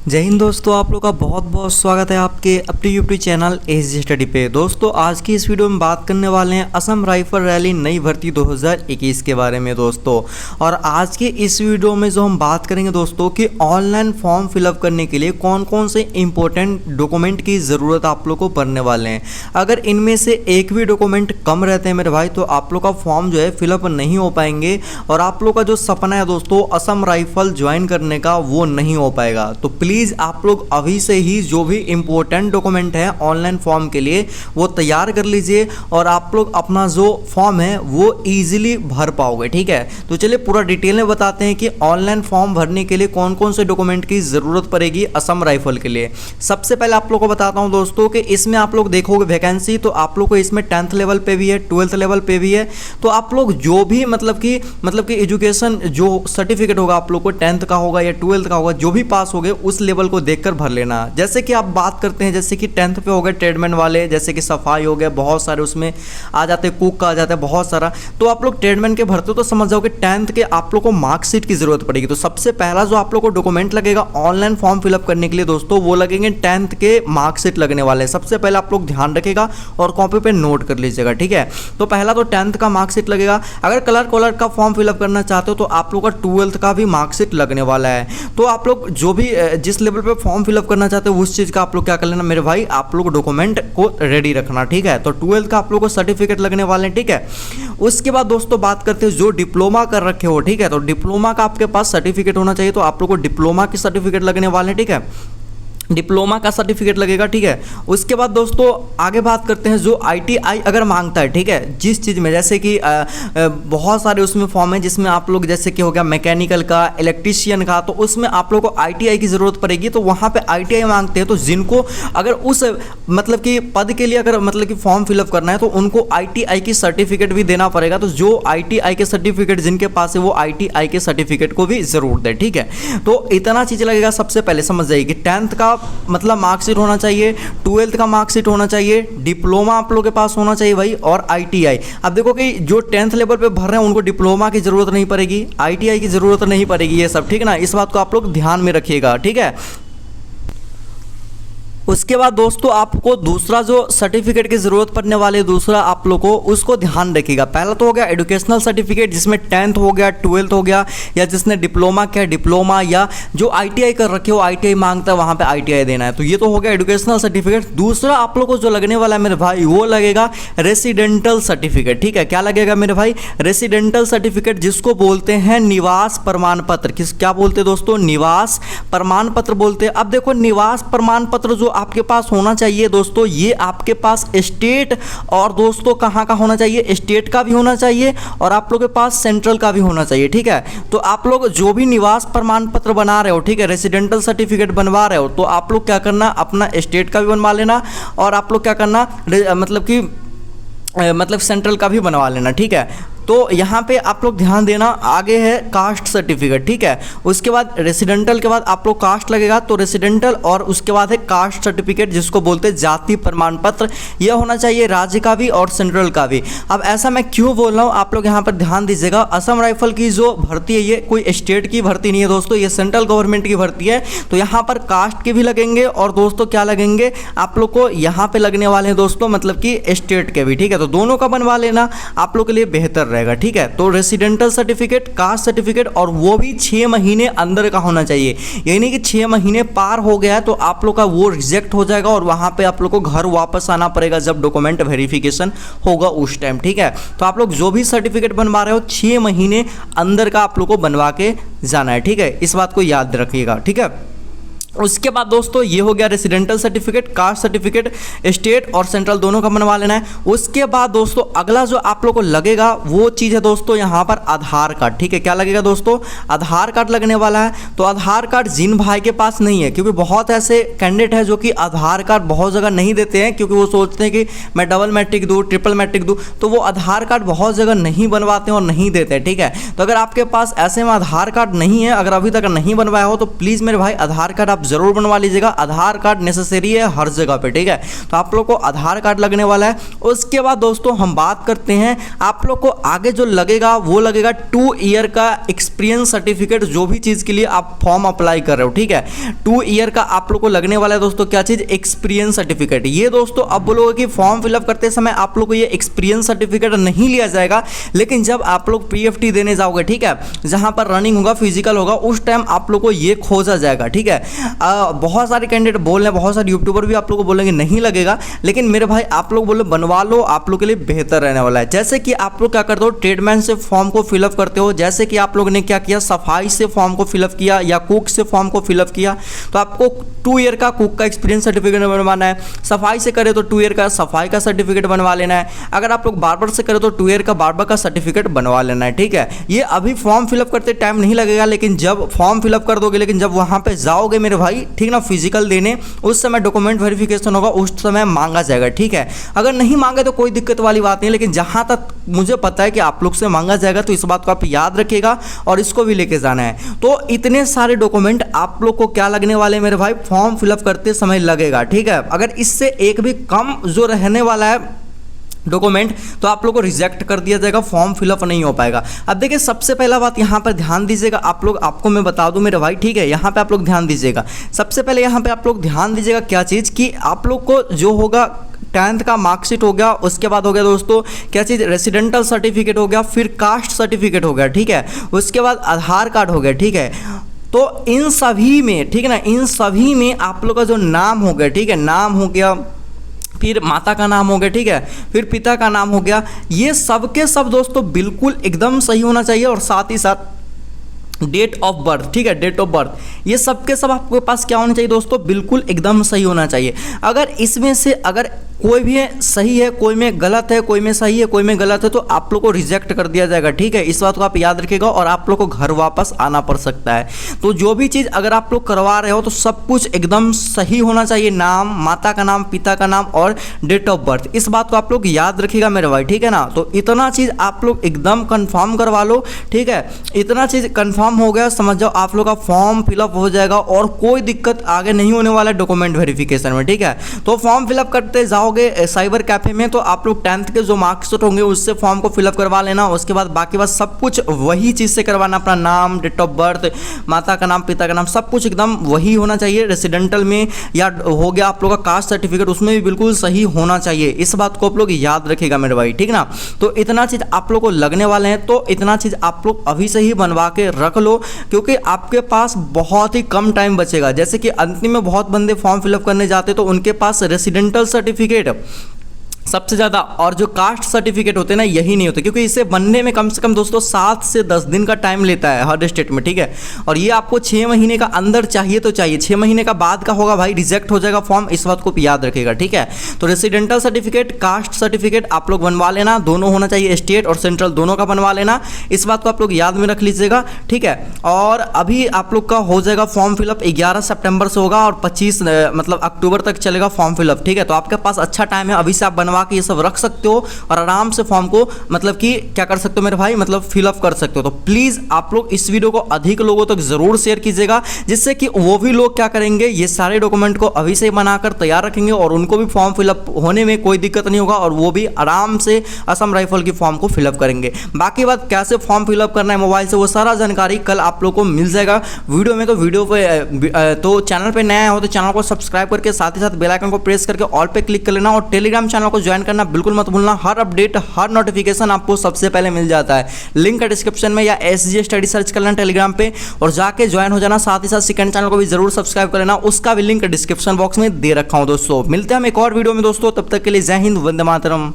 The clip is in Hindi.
जय हिंद दोस्तों, आप लोग का बहुत बहुत स्वागत है आपके अपने यूट्यूब चैनल एजी स्टडी पे। दोस्तों आज की इस वीडियो में बात करने वाले हैं असम राइफल रैली नई भर्ती 2021 के बारे में दोस्तों। और आज के इस वीडियो में जो हम बात करेंगे दोस्तों कि ऑनलाइन फॉर्म फिलअप करने के लिए कौन कौन से इंपॉर्टेंट डॉक्यूमेंट की ज़रूरत आप लोग को पड़ने वाले हैं। अगर इनमें से एक भी डॉक्यूमेंट कम रहते हैं मेरे भाई तो आप लोग का फॉर्म जो है फिलअप नहीं हो पाएंगे और आप लोग का जो सपना है दोस्तों असम राइफल ज्वाइन करने का वो नहीं हो पाएगा। तो प्लीज़ आप लोग अभी से ही जो भी इंपॉर्टेंट डॉक्यूमेंट है ऑनलाइन फॉर्म के लिए वो तैयार कर लीजिए और आप लोग अपना जो फॉर्म है वो इजीली भर पाओगे। ठीक है, तो चलिए पूरा डिटेल में बताते हैं कि ऑनलाइन फॉर्म भरने के लिए कौन कौन से डॉक्यूमेंट की ज़रूरत पड़ेगी असम राइफल के लिए। सबसे पहले आप लोग को बताता हूं दोस्तों कि इसमें आप लोग देखोगे वैकेंसी तो आप लोग को इसमें 10th लेवल पे भी है, 12th लेवल पे भी है। तो आप लोग जो भी मतलब कि एजुकेशन जो सर्टिफिकेट होगा आप लोग को 10th का होगा या 12th का होगा, जो भी पास हो गए उस लेवल को देखकर भर लेना। जैसे कि आप बात करते हैं जैसे कि 10th पे हो गए ट्रेडमैन वाले, जैसे कि सफाई हो गया, बहुत सारे उसमें आ जाते हैं, कुक का आ जाता है बहुत सारा। तो आप लोग ट्रेडमैन के भरते हो तो समझ जाओ कि 10th के आप लोग को मार्कशीट की जरूरत पड़ेगी। तो सबसे पहला जो आप लोग को डॉक्यूमेंट लगेगा ऑनलाइन फॉर्म फिलअप करने के लिए दोस्तों वो लगेंगे 10th के मार्कशीट लगने वाले हैं। सबसे पहले आप लोग ध्यान रखिएगा और कॉपी पे नोट कर लीजिएगा। ठीक है, तो पहला तो 10th का मार्कशीट लगेगा। अगर कलर का फॉर्म फिलअप करना चाहते हो तो आप लोग का 12th का भी मार्कशीट लगने वाला है। तो आप लोग जो भी जिस लेवल पे फॉर्म फिलअप करना चाहते हो उस चीज़ का आप लोग क्या कर लेना मेरे भाई, आप लोग डॉक्यूमेंट को रेडी रखना। ठीक है, तो 12th का आप लोग को सर्टिफिकेट लगने वाले हैं। ठीक है, उसके बाद दोस्तों बात करते हैं जो डिप्लोमा कर रखे हो। ठीक है, तो डिप्लोमा का आपके पास सर्टिफिकेट होना चाहिए, तो आप लोग को डिप्लोमा की सर्टिफिकेट लगने वाले हैं। ठीक है, डिप्लोमा का सर्टिफिकेट लगेगा। ठीक है, उसके बाद दोस्तों आगे बात करते हैं जो ITI अगर मांगता है। ठीक है, जिस चीज़ में जैसे कि बहुत सारे उसमें फॉर्म है जिसमें आप लोग जैसे कि हो गया मैकेनिकल का, इलेक्ट्रीशियन का, तो उसमें आप लोग को ITI की ज़रूरत पड़ेगी। तो वहाँ पे ITI मांगते हैं, तो जिनको अगर उस मतलब कि पद के लिए अगर मतलब कि फॉर्म फिलअप करना है तो उनको ITI की सर्टिफिकेट भी देना पड़ेगा। तो जो ITI के सर्टिफिकेट जिनके पास है वो ITI के सर्टिफिकेट को भी ज़रूर दें। ठीक है, तो इतना चीज़ लगेगा। सबसे पहले समझ जाइए कि 10th का मतलब मार्कशीट होना चाहिए, 12th का मार्कशीट होना चाहिए, डिप्लोमा आप लोग के पास होना चाहिए भाई, और ITI। अब देखो कि जो 10th लेवल पे भर रहे हैं उनको डिप्लोमा की ज़रूरत नहीं पड़ेगी, ITI की ज़रूरत नहीं पड़ेगी, ये सब। ठीक है ना, इस बात को आप लोग ध्यान में रखिएगा। ठीक है, उसके बाद दोस्तों आपको दूसरा जो सर्टिफिकेट की ज़रूरत पड़ने वाले दूसरा आप लोग को उसको ध्यान रखिएगा। पहला तो हो गया एजुकेशनल सर्टिफिकेट जिसमें 10th हो गया, 12th हो गया, या जिसने डिप्लोमा किया डिप्लोमा, या जो ITI कर रखे हो ITI मांगता है वहाँ पे ITI देना है। तो ये तो हो गया एजुकेशनल सर्टिफिकेट। दूसरा आप लोग को जो लगने वाला है मेरे भाई वो लगेगा रेसिडेंटल सर्टिफिकेट। ठीक है, क्या लगेगा मेरे भाई, रेसिडेंटल सर्टिफिकेट, जिसको बोलते हैं निवास प्रमाण पत्र। क्या बोलते हैं दोस्तों, निवास प्रमाण पत्र बोलते हैं। अब देखो निवास प्रमाण पत्र जो आपके पास होना चाहिए दोस्तों, ये आपके पास स्टेट और दोस्तों कहाँ का होना चाहिए, स्टेट का भी होना चाहिए और आप लोग के पास सेंट्रल का भी होना चाहिए। ठीक है, तो आप लोग जो भी निवास प्रमाण पत्र बना रहे हो, ठीक है, रेसिडेंटल सर्टिफिकेट बनवा रहे हो, तो आप लोग क्या करना, अपना स्टेट का भी बनवा लेना और आप लोग क्या करना मतलब सेंट्रल का भी बनवा लेना। ठीक है, तो यहाँ पे आप लोग ध्यान देना। आगे है कास्ट सर्टिफिकेट। ठीक है, उसके बाद रेसिडेंटल के बाद आप लोग कास्ट लगेगा, तो रेसिडेंटल और उसके बाद है कास्ट सर्टिफिकेट जिसको बोलते हैं जाति प्रमाण पत्र। यह होना चाहिए राज्य का भी और सेंट्रल का भी। अब ऐसा मैं क्यों बोल रहा हूँ आप लोग यहाँ पर ध्यान दीजिएगा। असम राइफल की जो भर्ती है ये कोई स्टेट की भर्ती नहीं है दोस्तों, ये सेंट्रल गवर्नमेंट की भर्ती है। तो यहाँ पर कास्ट के भी लगेंगे और दोस्तों क्या लगेंगे आप लोग को यहाँ पे लगने वाले हैं दोस्तों मतलब कि स्टेट के भी। ठीक है, तो दोनों का बनवा लेना आप लोग के लिए बेहतर रहेगा। ठीक है, तो रेसिडेंटल सर्टिफिकेट, कास्ट सर्टिफिकेट, और वो भी 6 महीने अंदर का होना चाहिए। यानी कि 6 महीने पार हो गया है तो आप लोग का वो रिजेक्ट हो जाएगा और वहां पे आप लोग को घर वापस आना पड़ेगा जब डॉक्यूमेंट वेरिफिकेशन होगा उस टाइम। ठीक है, तो आप लोग जो भी सर्टिफिकेट बनवा रहे हो 6 महीने अंदर का आप लोग को बनवा के जाना है। ठीक है, इस बात को याद रखिएगा। ठीक है, उसके बाद दोस्तों ये हो गया residential certificate, caste certificate, state और सेंट्रल दोनों का बनवा लेना है। उसके बाद दोस्तों अगला जो आप लोग को लगेगा वो चीज़ है दोस्तों यहाँ पर आधार कार्ड। ठीक है, क्या लगेगा दोस्तों, आधार कार्ड लगने वाला है। तो आधार कार्ड जिन भाई के पास नहीं है, क्योंकि बहुत ऐसे कैंडिडेट हैं जो कि आधार कार्ड बहुत जगह नहीं देते हैं क्योंकि वो सोचते हैं कि मैं डबल मैट्रिक दूँ, ट्रिपल मैट्रिक दूँ, तो वो आधार कार्ड बहुत जगह नहीं बनवाते हैं और नहीं देते हैं। ठीक है, तो अगर आपके पास ऐसे में आधार कार्ड नहीं है, अगर अभी तक नहीं बनवाया हो तो प्लीज़ मेरे भाई आधार कार्ड आप आप जरूर बनवा लीजिएगा। आधार कार्ड नेसेसरी है हर जगह पे, ठीक है। तो आप लोग को आधार कार्ड लगने वाला है। उसके बाद दोस्तों हम बात करते हैं, आप लोग को आगे जो लगेगा वो लगेगा 2 ईयर का एक्सपीरियंस सर्टिफिकेट, जो भी चीज़ के लिए आप फॉर्म अप्लाई कर रहे हो, ठीक है। 2 ईयर का आप लोग को लगने वाला है दोस्तों क्या चीज़, एक्सपीरियंस सर्टिफिकेट। ये दोस्तों अब बोलोगे कि फॉर्म फिलअप करते समय आप लोग को ये एक्सपीरियंस सर्टिफिकेट नहीं लिया जाएगा, लेकिन जब आप लोग PFT देने जाओगे, ठीक है, जहां पर रनिंग होगा, फिजिकल होगा, उस टाइम आप लोग को ये खोजा जाएगा, ठीक है। बहुत सारे कैंडिडेट बोल रहे हैं, बहुत सारे यूट्यूबर भी आप लोग को बोलेंगे नहीं लगेगा, लेकिन मेरे भाई आप लोग बोले बनवा लो, आप लोग के लिए बेहतर रहने वाला है। जैसे कि आप लोग क्या करते हो, ट्रेडमैन से फॉर्म को फिलअप करते हो, जैसे कि आप लोग ने क्या किया, सफाई से फॉर्म को फिलअप किया या कुक से फॉर्म को फिलअप किया, तो आपको 2 ईयर का कुक का एक्सपीरियंस सर्टिफिकेट बनवाना है। सफाई से करे तो 2 ईयर का सफाई का सर्टिफिकेट बनवा लेना है। अगर आप लोग बार्बर से करे तो 2 ईयर का बार्बर का सर्टिफिकेट बनवा लेना है, ठीक है। ये अभी फॉर्म फिलअप करते टाइम नहीं लगेगा, लेकिन जब फॉर्म फिलअप कर दोगे, लेकिन जब वहां पे जाओगे मेरे भाई, ठीक ना, फिजिकल देने, उस समय डॉक्यूमेंट वेरिफिकेशन होगा, उस समय मांगा जाएगा, ठीक है। अगर नहीं मांगे तो कोई दिक्कत वाली बात नहीं, लेकिन जहां तक मुझे पता है कि आप लोग से मांगा जाएगा, तो इस बात को आप याद रखिएगा और इसको भी लेके जाना है। तो इतने सारे डॉक्यूमेंट आप लोग को क्या लगने वाले मेरे भाई, फॉर्म फिलअप करते समय लगेगा, ठीक है। अगर इससे एक भी कम जो रहने वाला है डॉक्यूमेंट, तो आप लोग को रिजेक्ट कर दिया जाएगा, फॉर्म फिलअप नहीं हो पाएगा। अब देखिए सबसे पहला बात यहाँ पर ध्यान दीजिएगा, आप लोग, आपको मैं बता दूं मेरे भाई, ठीक है, यहाँ पे आप लोग ध्यान दीजिएगा। सबसे पहले यहाँ पे आप लोग ध्यान दीजिएगा क्या चीज़, कि आप लोग को जो होगा 10th का मार्कशीट हो गया, उसके बाद हो गया दोस्तों क्या चीज़, रेसिडेंटल सर्टिफिकेट हो गया, फिर कास्ट सर्टिफिकेट हो गया, ठीक है, उसके बाद आधार कार्ड हो गया, ठीक है। तो इन सभी में, ठीक है ना, इन सभी में आप लोग का जो नाम हो गया, ठीक है, नाम हो गया, फिर माता का नाम हो गया, ठीक है, फिर पिता का नाम हो गया, ये सब के सब दोस्तों बिल्कुल एकदम सही होना चाहिए। और साथ ही साथ डेट ऑफ बर्थ, ठीक है, डेट ऑफ बर्थ, ये सब के सब आपके पास क्या होना चाहिए दोस्तों, बिल्कुल एकदम सही होना चाहिए। अगर इसमें से अगर कोई भी सही है, कोई में गलत है, कोई में सही है, कोई में गलत है, तो आप लोग को रिजेक्ट कर दिया जाएगा, ठीक है। इस बात को आप याद रखिएगा और आप लोग को घर वापस आना पड़ सकता है। तो जो भी चीज़ अगर आप लोग करवा रहे हो तो सब कुछ एकदम सही होना चाहिए, नाम, माता का नाम, पिता का नाम और डेट ऑफ बर्थ। इस बात को आप लोग याद रखिएगा मेरे भाई, ठीक है ना। तो इतना चीज़ आप लोग एकदम कन्फर्म करवा लो, ठीक है। इतना चीज़ कन्फर्म हो गया, समझ जाओ आप लोग का फॉर्म फिलअप हो जाएगा और कोई दिक्कत आगे नहीं होने वाला है डॉक्यूमेंट वेरिफिकेशन में, ठीक है। तो फॉर्म फिलअप करते जाओ साइबर कैफे में, तो आप लोग 10th के जो मार्कशीट होंगे उससे फॉर्म को फिलअप करवा लेना। उसके बाद बाकी बात सब कुछ वही चीज़ से करवाना, अपना नाम, डेट ऑफ बर्थ, माता का नाम, पिता का नाम, सब कुछ एकदम वही होना चाहिए। रेसिडेंटल में या हो गया आप लोग का कास्ट सर्टिफिकेट, उसमें भी बिल्कुल सही होना चाहिए। इस बात को आप लोग याद रखिएगा मेरे भाई, ठीक ना। तो इतना चीज़ आप लोग को लगने वाले हैं, तो इतना चीज़ आप लोग अभी से ही बनवा के रख लो, क्योंकि आपके पास बहुत ही कम टाइम बचेगा। जैसे कि अंतिम में बहुत बंदे फॉर्म फिलअप करने जाते तो उनके पास रेसिडेंटल सर्टिफिकेट सबसे ज़्यादा और जो कास्ट सर्टिफिकेट होते हैं ना, यही नहीं होते, क्योंकि इसे बनने में कम से कम दोस्तों 7 से 10 दिन का टाइम लेता है हर स्टेट में, ठीक है। और ये आपको 6 महीने का अंदर चाहिए तो चाहिए, 6 महीने का बाद का होगा भाई रिजेक्ट हो जाएगा फॉर्म, इस बात को याद रखिएगा, ठीक है। तो रेसिडेंटल सर्टिफिकेट, कास्ट सर्टिफिकेट आप लोग बनवा लेना, दोनों होना चाहिए, स्टेट और सेंट्रल दोनों का बनवा लेना। इस बात को आप लोग याद में रख लीजिएगा, ठीक है। और अभी आप लोग का हो जाएगा फॉर्म फिलअप 11 सितंबर से होगा और 25 मतलब अक्टूबर तक चलेगा फॉर्म फिलअप, ठीक है। तो आपके पास अच्छा टाइम है, अभी से आप बनवा के ये सब रख सकते हो और आराम से फॉर्म को मतलब कि क्या कर सकते हो मेरे भाई, मतलब फिलअप कर सकते हो। तो प्लीज आप लोग इस वीडियो को अधिक लोगों तक जरूर शेयर कीजिएगा, जिससे कि वो भी लोग क्या करेंगे, ये सारे डॉक्यूमेंट को अभी से बनाकर तैयार रखेंगे और उनको भी फॉर्म फिलअप होने में कोई दिक्कत नहीं होगा और वो भी आराम से असम राइफल की फॉर्म को फिलअप करेंगे। बाकी बात कैसे फॉर्म फिलअप करना है मोबाइल से, वो सारा जानकारी कल आप लोग को मिल जाएगा वीडियो में। तो वीडियो पे तो चैनल पे नया हो तो चैनल को सब्सक्राइब करके साथ ही साथ बेल आइकन को प्रेस करके ऑल पे क्लिक कर लेना और टेलीग्राम चैनल को ज्वाइन करना बिल्कुल मत भूलना। हर अपडेट, हर नोटिफिकेशन आपको सबसे पहले मिल जाता है। लिंक डिस्क्रिप्शन में या SG स्टडी सर्च कर लेना टेलीग्राम पे और जाके ज्वाइन हो जाना। साथ ही साथ सेकंड चैनल को भी जरूर सब्सक्राइब कर लेना, उसका भी लिंक डिस्क्रिप्शन बॉक्स में दे रखा हूं दोस्तों। मिलते हैं हम एक और वीडियो में दोस्तों, तब तक के लिए जय हिंद, वंदे मातरम।